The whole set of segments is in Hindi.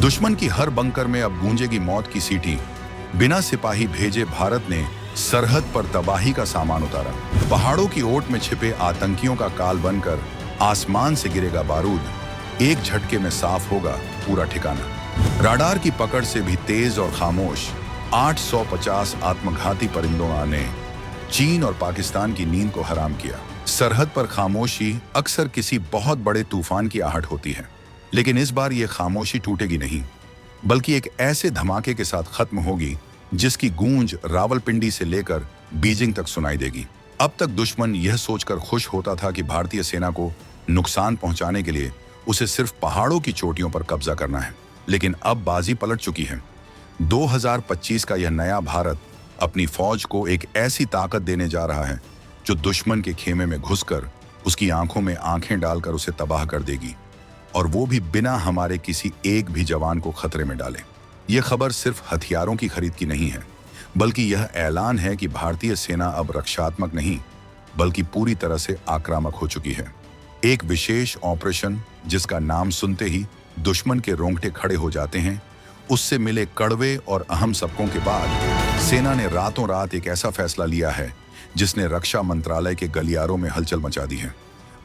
दुश्मन की हर बंकर में अब गूंजेगी मौत की सीटी। बिना सिपाही भेजे भारत ने सरहद पर तबाही का सामान उतारा। पहाड़ों की ओट में छिपे आतंकियों का काल बनकर आसमान से गिरेगा बारूद। एक झटके में साफ होगा पूरा ठिकाना। राडार की पकड़ से भी तेज और खामोश 850 आत्मघाती परिंदों ने चीन और पाकिस्तान की नींद को हराम किया। सरहद पर खामोशी अक्सर किसी बहुत बड़े तूफान की आहट होती है, लेकिन इस बार यह खामोशी टूटेगी नहीं, बल्कि एक ऐसे धमाके के साथ खत्म होगी जिसकी गूंज रावलपिंडी से लेकर बीजिंग तक सुनाई देगी। अब तक दुश्मन यह सोचकर खुश होता था कि भारतीय सेना को नुकसान पहुंचाने के लिए उसे सिर्फ पहाड़ों की चोटियों पर कब्जा करना है, लेकिन अब बाजी पलट चुकी है। 2025 का यह नया भारत अपनी फौज को एक ऐसी ताकत देने जा रहा है जो दुश्मन के खेमे में घुसकर उसकी आंखों में आंखें डालकर उसे तबाह कर देगी, और वो भी बिना हमारे किसी एक भी जवान को खतरे में डाले। यह खबर सिर्फ हथियारों की खरीद की नहीं है, बल्कि यह ऐलान है कि भारतीय सेना अब रक्षात्मक नहीं बल्कि पूरी तरह से आक्रामक हो चुकी है। एक विशेष ऑपरेशन जिसका नाम सुनते ही दुश्मन के रोंगटे खड़े हो जाते हैं, उससे मिले कड़वे और अहम सबकों के बाद सेना ने रातों रात एक ऐसा फैसला लिया है जिसने रक्षा मंत्रालय के गलियारों में हलचल मचा दी है।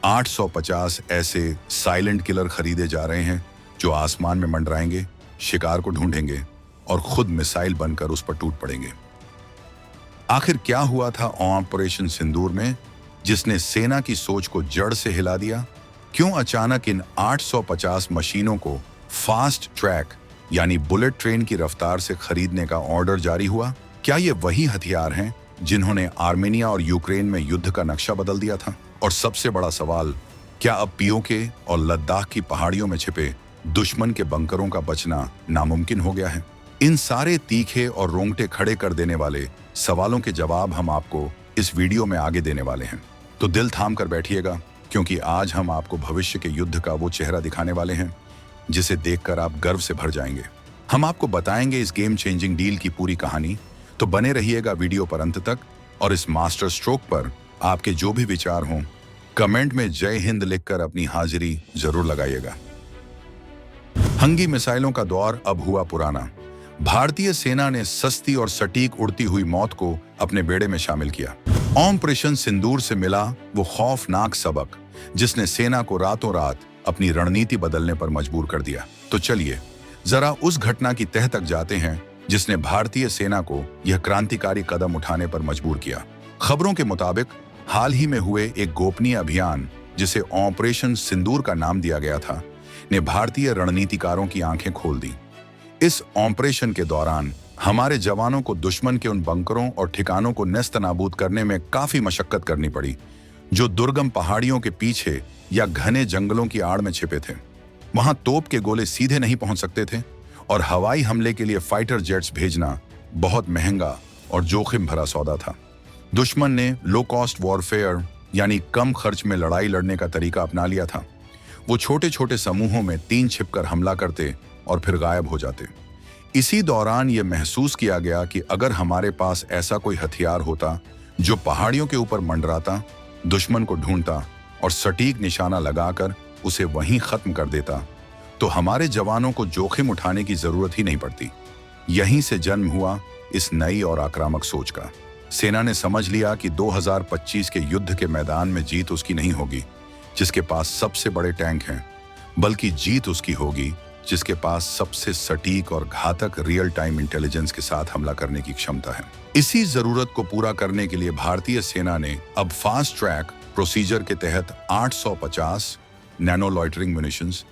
850 ऐसे साइलेंट किलर खरीदे जा रहे हैं जो आसमान में मंडराएंगे, शिकार को ढूंढेंगे और खुद मिसाइल बनकर उस पर टूट पड़ेंगे। आखिर क्या हुआ था ऑपरेशन सिंदूर में जिसने सेना की सोच को जड़ से हिला दिया? क्यों अचानक इन 850 मशीनों को फास्ट ट्रैक यानी बुलेट ट्रेन की रफ्तार से खरीदने का ऑर्डर जारी हुआ? क्या ये वही हथियार हैं जिन्होंने आर्मेनिया और यूक्रेन में युद्ध का नक्शा बदल दिया था? और सबसे बड़ा सवाल, क्या अब पीओके और लद्दाख की पहाड़ियों में छिपे दुश्मन के बंकरों का बचना नामुमकिन हो गया है? इन सारे तीखे और रोंगटे खड़े कर देने वाले सवालों के जवाब हम आपको इस वीडियो में आगे देने वाले हैं, तो दिल थाम कर बैठिएगा, क्योंकि आज हम आपको भविष्य के युद्ध का वो चेहरा दिखाने वाले हैं जिसे देखकर आप गर्व से भर जाएंगे। हम आपको बताएंगे इस गेम चेंजिंग डील की पूरी कहानी, तो बने रहिएगा वीडियो पर अंत तक। और इस मास्टर स्ट्रोक पर आपके जो भी विचार हों, कमेंट में जय हिंद लिखकर अपनी हाजिरी जरूर लगाइएगा। हंगी मिसाइलों का दौर अब हुआ पुराना। भारतीय सेना ने सस्ती और सटीक उड़ती हुई मौत को अपने बेड़े में शामिल किया। ऑपरेशन सिंदूर से मिला वो खौफनाक सबक जिसने सेना को रातों रात अपनी रणनीति बदलने पर मजबूर कर दिया। तो चलिए जरा उस घटना की तह तक जाते हैं जिसने भारतीय सेना को यह क्रांतिकारी कदम उठाने पर मजबूर किया। खबरों के मुताबिक हाल ही में हुए एक गोपनीय अभियान, जिसे ऑपरेशन सिंदूर का नाम दिया गया था, ने भारतीय रणनीतिकारों की आंखें खोल दी। इस ऑपरेशन के दौरान हमारे जवानों को दुश्मन के उन बंकरों और ठिकानों को नेस्तनाबूद करने में काफी मशक्कत करनी पड़ी जो दुर्गम पहाड़ियों के पीछे या घने जंगलों की आड़ में छिपे थे। वहां तोप के गोले सीधे नहीं पहुंच सकते थे और हवाई हमले के लिए फाइटर जेट्स भेजना बहुत महंगा और जोखिम भरा सौदा था। दुश्मन ने लो कॉस्ट वॉरफेयर यानी कम खर्च में लड़ाई लड़ने का तरीका अपना लिया था। वो छोटे छोटे समूहों में तीन छिपकर हमला करते और फिर गायब हो जाते। इसी दौरान ये महसूस किया गया कि अगर हमारे पास ऐसा कोई हथियार होता जो पहाड़ियों के ऊपर मंडराता, दुश्मन को ढूंढता और सटीक निशाना लगाकर उसे वहीं खत्म कर देता, तो हमारे जवानों को जोखिम उठाने की जरूरत ही नहीं पड़ती। यहीं से जन्म हुआ इस नई और आक्रामक सोच का। सेना ने समझ लिया कि 2025 के युद्ध के मैदान में जीत उसकी नहीं होगी जिसके पास सबसे बड़े टैंक हैं, बल्कि जीत उसकी होगी जिसके पास सबसे सटीक और घातक रियल टाइम इंटेलिजेंस के साथ हमला करने की क्षमता है। इसी जरूरत को पूरा करने के लिए भारतीय सेना ने अब फास्ट ट्रैक प्रोसीजर के तहत 850 नैनो लॉइटरिंग म्यूनिशंस,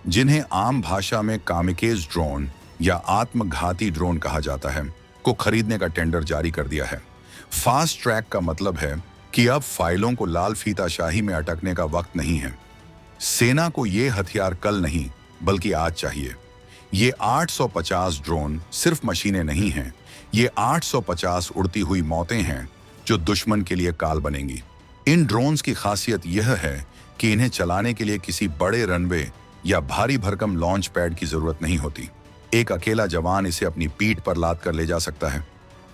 जिन्हें आम भाषा में कामिकेज ड्रोन या आत्मघाती ड्रोन कहा जाता है, को खरीदने का टेंडर जारी कर दिया है। फास्ट ट्रैक का मतलब है कि अब फाइलों को लाल फीताशाही में अटकने का वक्त नहीं है। सेना को ये हथियार कल नहीं बल्कि आज चाहिए। ये 850 ड्रोन सिर्फ मशीनें नहीं हैं, ये 850 उड़ती हुई मौतें हैं जो दुश्मन के लिए काल बनेंगी। इन ड्रोन्स की खासियत यह है कि इन्हें चलाने के लिए किसी बड़े रनवे या भारी भरकम लॉन्च पैड की जरूरत नहीं होती। एक अकेला जवान इसे अपनी पीठ पर लाद कर ले जा सकता है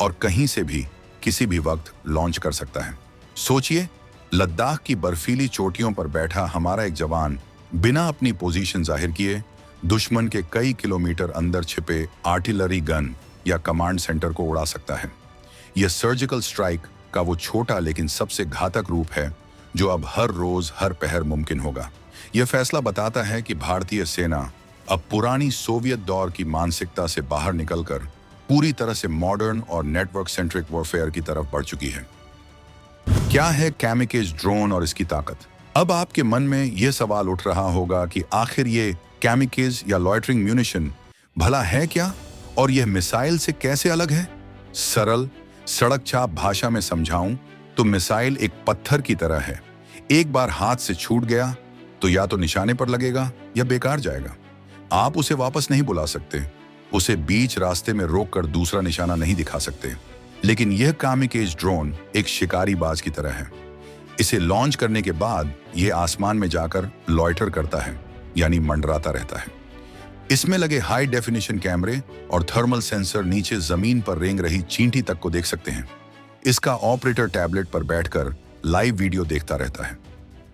और कहीं से भी किसी भी वक्त लॉन्च कर सकता है। सोचिए, लद्दाख की बर्फीली चोटियों पर बैठा हमारा एक जवान बिना अपनी पोजीशन जाहिर किए दुश्मन के कई किलोमीटर अंदर छिपे आर्टिलरी गन या कमांड सेंटर को उड़ा सकता है। यह सर्जिकल स्ट्राइक का वो छोटा लेकिन सबसे घातक रूप है जो अब हर रोज हर पहर मुमकिन होगा। यह फैसला बताता है कि भारतीय सेना अब पुरानी सोवियत दौर की मानसिकता से बाहर निकलकर पूरी तरह से मॉडर्न और नेटवर्क सेंट्रिक वॉरफेयर की तरफ बढ़ चुकी है। क्या है कैमिकेज ड्रोन और इसकी ताकत? अब आपके मन में यह सवाल उठ रहा होगा कि आखिर ये कैमिकेज या लॉयटरिंग म्यूनिशन भला है क्या और यह मिसाइल से कैसे अलग है? सरल सड़क छाप भाषा में समझाऊं तो मिसाइल एक पत्थर की तरह है। एक बार हाथ से छूट गया तो या तो निशाने पर लगेगा या बेकार जाएगा। आप उसे वापस नहीं बुला सकते, उसे बीच रास्ते में रोककर दूसरा निशाना नहीं दिखा सकते। लेकिन यह कैमिकेज ड्रोन एक शिकारी बाज की तरह है। इसे लॉन्च करने के बाद यह आसमान में जाकर लॉयटर करता है, यानी मंडराता रहता है। इसमें लगे हाई डेफिनेशन कैमरे और थर्मल सेंसर नीचे जमीन पर रेंग रही चींटी तक को देख सकते हैं। इसका ऑपरेटर टैबलेट पर बैठकर लाइव वीडियो देखता रहता है।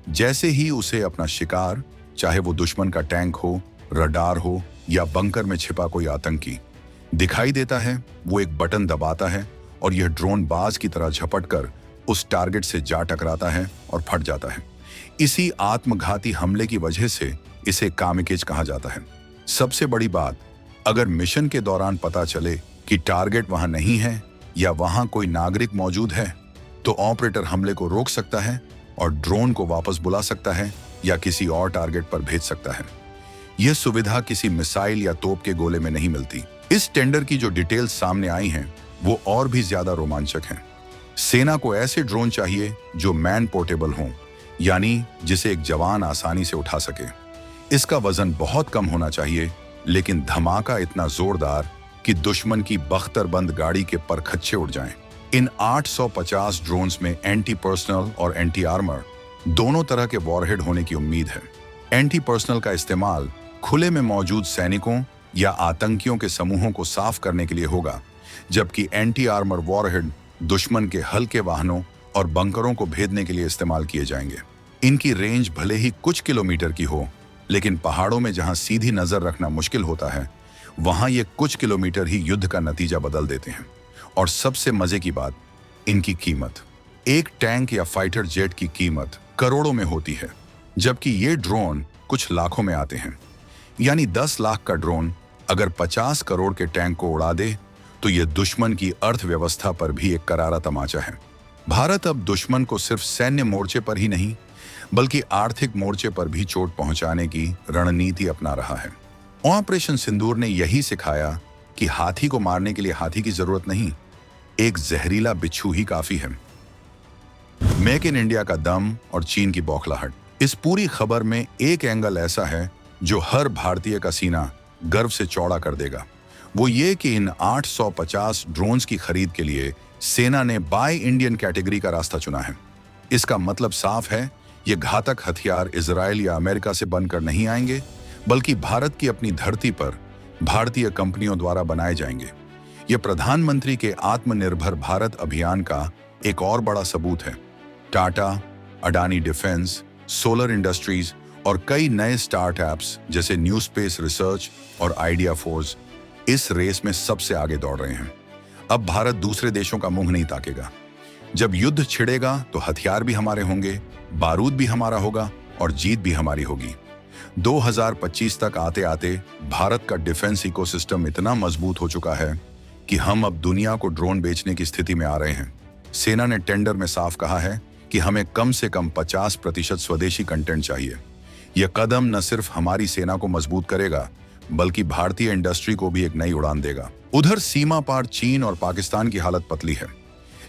जैसे ही उसे अपना शिकार, चाहे वो दुश्मन का टैंक हो, रडार हो या बंकर में छिपा कोई आतंकी, दिखाई देता है, वो एक बटन दबाता है और यह ड्रोन बाज की तरह झपटकर उस टारगेट से जा टकराता है और फट जाता है। इसी आत्मघाती हमले की वजह से इसे कैमिकेज कहा जाता है। सबसे बड़ी बात, अगर मिशन के दौरान पता चले कि टारगेट वहां नहीं है या वहां कोई नागरिक मौजूद है, तो ऑपरेटर हमले को रोक सकता है और ड्रोन को वापस बुला सकता है या किसी और टारगेट पर भेज सकता है। यह सुविधा किसी मिसाइल या तोप के गोले में नहीं मिलती। इस टेंडर की जो डिटेल्स सामने आई हैं, वो और भी ज्यादा रोमांचक हैं। सेना को ऐसे ड्रोन चाहिए जो मैन पोर्टेबल हों, यानी जिसे एक जवान आसानी से उठा सके। इसका वजन बहुत कम होना चाहिए, लेकिन धमाका इतना जोरदार कि दुश्मन की बख्तरबंद गाड़ी के परखच्चे उड़ जाएं। इन 850 ड्रोन्स में एंटी पर्सनल और एंटी आर्मर दोनों तरह के वॉरहेड होने की उम्मीद है। एंटी पर्सनल का इस्तेमाल खुले में मौजूद सैनिकों या आतंकियों के समूहों को साफ करने के लिए होगा, जबकि एंटी आर्मर वॉरहेड दुश्मन के हल्के वाहनों और बंकरों को भेदने के लिए इस्तेमाल किए जाएंगे। इनकी रेंज भले ही कुछ किलोमीटर की हो, लेकिन पहाड़ों में जहां सीधी नजर रखना मुश्किल होता है, वहां ये कुछ किलोमीटर ही युद्ध का नतीजा बदल देते हैं। और सबसे मजे की बात, इनकी कीमत। एक टैंक या फाइटर जेट की कीमत करोड़ों में होती है, जबकि ये ड्रोन कुछ लाखों में आते हैं। यानी 10 लाख का ड्रोन अगर 50 करोड़ के टैंक को उड़ा दे, तो यह दुश्मन की अर्थव्यवस्था पर भी एक करारा तमाचा है। भारत अब दुश्मन को सिर्फ सैन्य मोर्चे पर ही नहीं, बल्कि आर्थिक मोर्चे पर भी चोट पहुंचाने की रणनीति अपना रहा है। ऑपरेशन सिंदूर ने यही सिखाया कि हाथी को मारने के लिए हाथी की जरूरत नहीं, एक जहरीला बिच्छू ही काफी है। मेक इन इंडिया का दम और चीन की बौखलाहट। इस पूरी खबर में एक एंगल ऐसा है जो हर भारतीय का सीना गर्व से चौड़ा कर देगा। वो ये कि इन 850 ड्रोन्स की खरीद के लिए सेना ने बाय इंडियन कैटेगरी का रास्ता चुना है। इसका मतलब साफ है, ये घातक हथियार इजराइल या अमेरिका से बनकर नहीं आएंगे, बल्कि भारत की अपनी धरती पर भारतीय कंपनियों द्वारा बनाए जाएंगे। ये प्रधानमंत्री के आत्मनिर्भर भारत अभियान का एक और बड़ा सबूत है। Tata, Adani defence, solar industries और कई नए स्टार्टअप्स जैसे न्यू स्पेस रिसर्च और आइडिया फोर्स इस रेस में सबसे आगे दौड़ रहे हैं। अब भारत दूसरे देशों का मुंह नहीं ताकेगा। जब युद्ध छिड़ेगा तो हथियार भी हमारे होंगे, बारूद भी हमारा होगा और जीत भी हमारी होगी। 2025 तक आते आते भारत का डिफेंस इकोसिस्टम इतना मजबूत हो चुका है कि हम अब दुनिया को ड्रोन बेचने की स्थिति में आ रहे हैं। सेना ने टेंडर में साफ कहा है कि हमें कम से कम 50% स्वदेशी कंटेंट चाहिए। यह कदम न सिर्फ हमारी सेना को मजबूत करेगा, बल्कि भारतीय इंडस्ट्री को भी एक नई उड़ान देगा। उधर सीमा पार चीन और पाकिस्तान की हालत पतली है।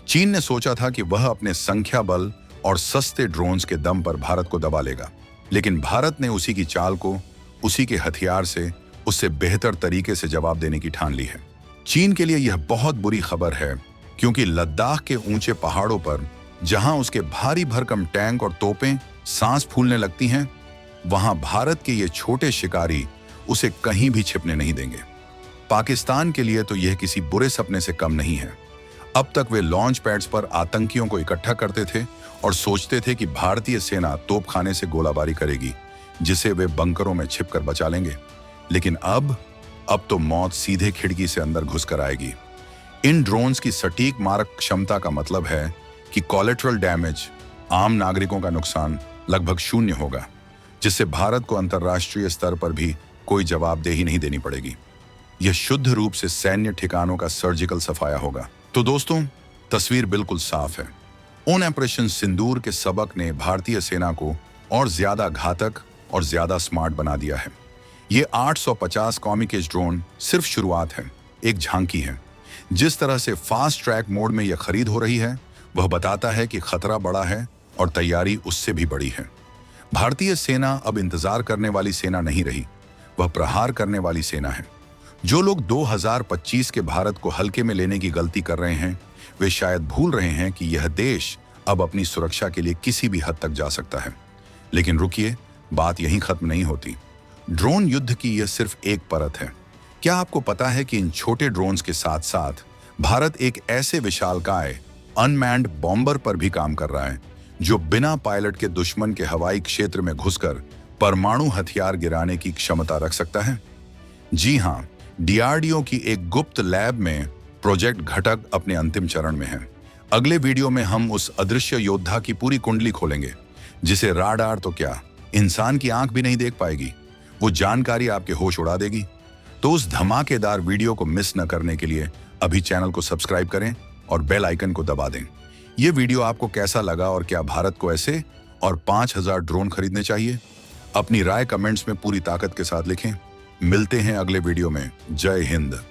चीन ने सोचा था कि वह अपने संख्या बल और सस्ते ड्रोन्स के दम पर भारत को दबा लेगा, लेकिन भारत ने उसी की चाल को, उसी के हथियार से उससे बेहतर तरीके से जवाब देने की ठान ली है। चीन के लिए यह बहुत बुरी खबर है, क्योंकि लद्दाख के ऊंचे पहाड़ों पर जहां उसके भारी भरकम टैंक और तोपें सांस फूलने लगती हैं, वहां भारत के ये छोटे शिकारी उसे कहीं भी छिपने नहीं देंगे। पाकिस्तान के लिए तो यह किसी बुरे सपने से कम नहीं है। अब तक वे लॉन्च पैड्स पर आतंकियों को इकट्ठा करते थे और सोचते थे कि भारतीय सेना तोपखाने से गोलाबारी करेगी, जिसे वे बंकरों में छिपकर बचा लेंगे। लेकिन अब तो मौत सीधे खिड़की से अंदर घुसकर आएगी। इन ड्रोन्स की सटीक मारक क्षमता का मतलब है कि कोलेटरल डैमेज, आम नागरिकों का नुकसान लगभग शून्य होगा, जिससे भारत को अंतर्राष्ट्रीय स्तर पर भी कोई जवाबदेही नहीं देनी पड़ेगी। यह शुद्ध रूप से सैन्य ठिकानों का सर्जिकल सफाया होगा। तो दोस्तों, तस्वीर बिल्कुल साफ है। ऑपरेशन सिंदूर के सबक ने भारतीय सेना को और ज्यादा घातक और ज्यादा स्मार्ट बना दिया है। ये 850 कॉमिकेज ड्रोन सिर्फ शुरुआत है, एक झांकी है। जिस तरह से फास्ट ट्रैक मोड में यह खरीद हो रही है, वह बताता है कि खतरा बड़ा है और तैयारी उससे भी बड़ी है। भारतीय सेना अब इंतजार करने वाली सेना नहीं रही, वह प्रहार करने वाली सेना है। जो लोग 2025 के भारत को हल्के में लेने की गलती कर रहे हैं, वे शायद भूल रहे हैं कि यह देश अब अपनी सुरक्षा के लिए किसी भी हद तक जा सकता है। लेकिन रुकिए, बात यहीं खत्म नहीं होती। ड्रोन युद्ध की यह सिर्फ एक परत है। क्या आपको पता है कि इन छोटे ड्रोन्स के साथ साथ भारत एक ऐसे विशालकाय अनमैन्ड बॉम्बर पर भी काम कर रहा है, जो बिना पायलट के दुश्मन के हवाई क्षेत्र में घुसकर परमाणु हथियार गिराने की क्षमता रख सकता है? जी हां, डीआरडीओ की एक गुप्त लैब में प्रोजेक्ट घटक अपने अंतिम चरण में है। अगले वीडियो में हम उस अदृश्य योद्धा की पूरी कुंडली खोलेंगे, जिसे राडार तो क्या, इंसान की आंख भी नहीं देख पाएगी। वो जानकारी आपके होश उड़ा देगी। तो उस धमाकेदार वीडियो को मिस न करने के लिए अभी चैनल को सब्सक्राइब करें और बेल आइकन को दबा दें। ये वीडियो आपको कैसा लगा और क्या भारत को ऐसे और 5000 ड्रोन खरीदने चाहिए? अपनी राय कमेंट्स में पूरी ताकत के साथ लिखें। मिलते हैं अगले वीडियो में। जय हिंद।